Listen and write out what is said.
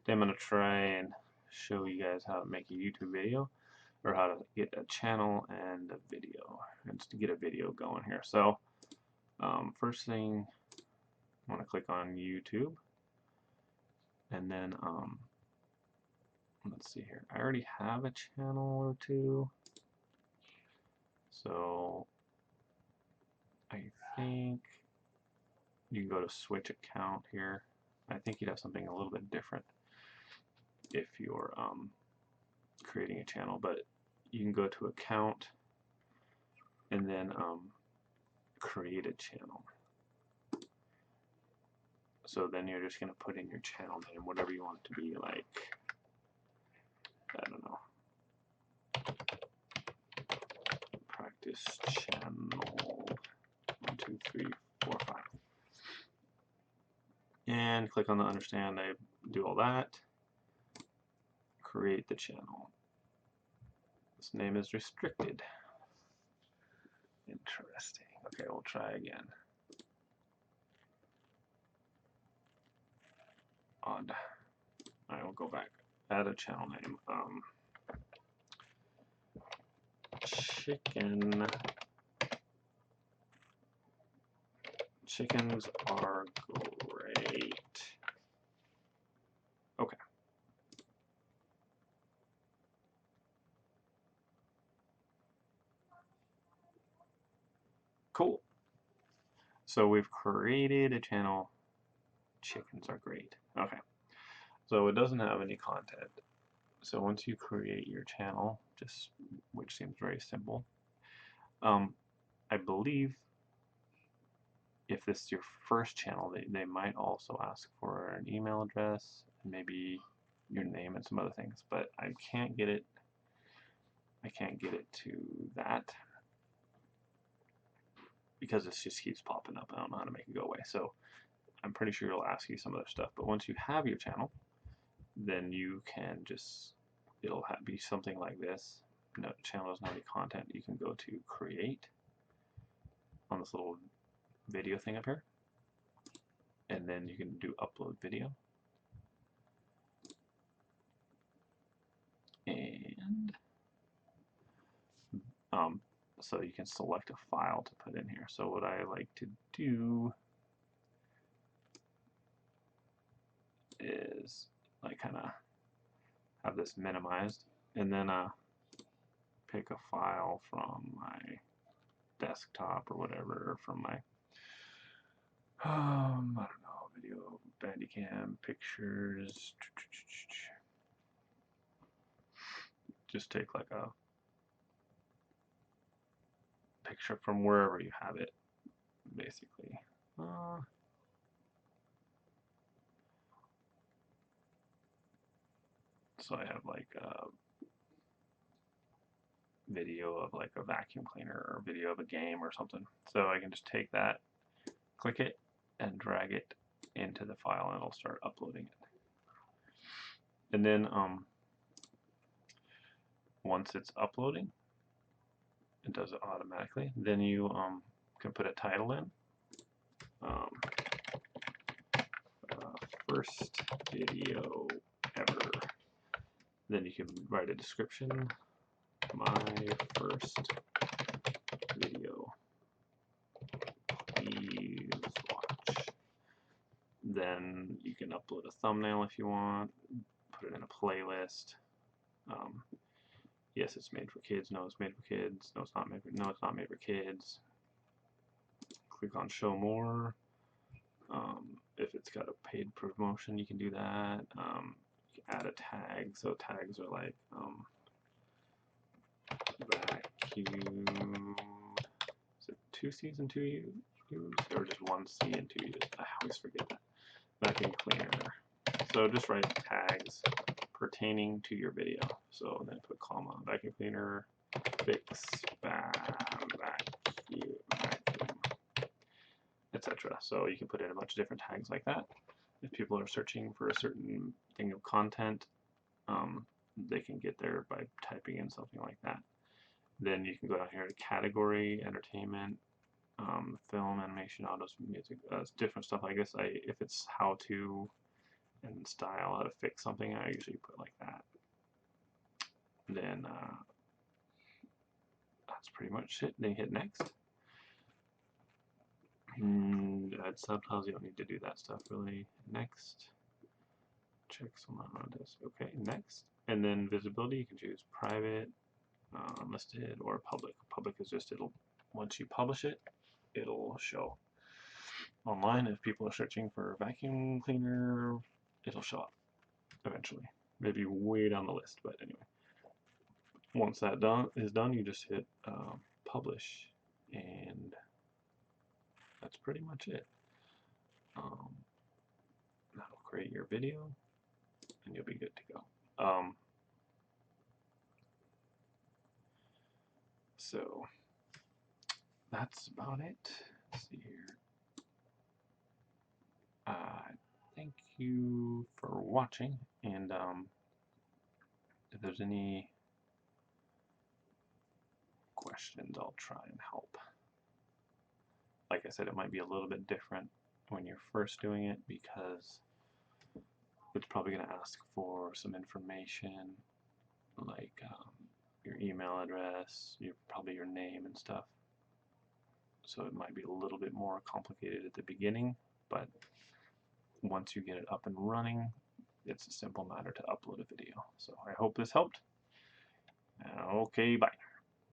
Today I'm going to try and show you guys how to make a YouTube video, or how to get a channel and a video, and to get a video going here. So first thing, I want to click on YouTube, and then let's see here. I already have a channel or two, so I think you can go to switch account here. I think you'd have something a little bit different if you're creating a channel, but you can go to account and then create a channel. So then you're just going to put in your channel name, whatever you want it to be, like, I don't know, practice channel 1, 2, 3, 4, 5. And click on the understand. I do all that. Create the channel. This name is restricted. Interesting. Okay, we'll try again. Odd. I will go back. Add a channel name. Chickens are great. Okay. Cool. So we've created a channel. Chickens are great. Okay. So it doesn't have any content. So once you create your channel, which seems very simple, I believe if this is your first channel, they might also ask for an email address, and maybe your name and some other things, but I can't get it to that because it just keeps popping up. I don't know how to make it go away. So I'm pretty sure it'll ask you some other stuff, but once you have your channel, then you can it'll be something like this. No, channel doesn't have any content. You can go to create on this little video thing up here, and then you can do upload video, and so you can select a file to put in here. So what I like to do is like kind of have this minimized, and then pick a file from my desktop or whatever, or from my I don't know, video, Bandicam, pictures. Just take like a picture from wherever you have it, basically. So I have like a video of like a vacuum cleaner, or video of a game or something. So I can just take that, click it, and drag it into the file, and it'll start uploading it. And then once it's uploading, it does it automatically. Then you can put a title in. First video ever. Then you can write a description. My first video. Please watch. Then you can upload a thumbnail if you want. Put it in a playlist. Yes, it's made for kids. No, it's made for kids. No, it's not made for. No, it's not made for kids. Click on show more. If it's got a paid promotion, you can do that. You can add a tag. So tags are like vacuum. Is it 2 C's and 2 U's, or just 1 C and 2 U's? I always forget that. Vacuum cleaner. So just write tags pertaining to your video. So then put comma, vacuum cleaner, fix, vacuum, etc. So you can put in a bunch of different tags like that. If people are searching for a certain thing of content, they can get there by typing in something like that. Then you can go down here to category, entertainment, film, animation, autos, music, different stuff like this. If it's how to and style, how to fix something, I usually put like that. Then that's pretty much it. Then hit next. Add subtitles, you don't need to do that stuff really. Next. Check someone on this. Okay, next. And then visibility, you can choose private, unlisted, or public. Public is just, it'll, once you publish it, it'll show online. If people are searching for a vacuum cleaner, it'll show up eventually. Maybe way down the list, but anyway. Once that is done, you just hit publish, and that's pretty much it. That'll create your video, and you'll be good to go. So that's about it. Let's see here. Thank you for watching, and if there's any questions, I'll try and help. Like I said, it might be a little bit different when you're first doing it because it's probably going to ask for some information like your email address, probably your name and stuff. So it might be a little bit more complicated at the beginning, but once you get it up and running, it's a simple matter to upload a video. So I hope this helped. Okay, bye.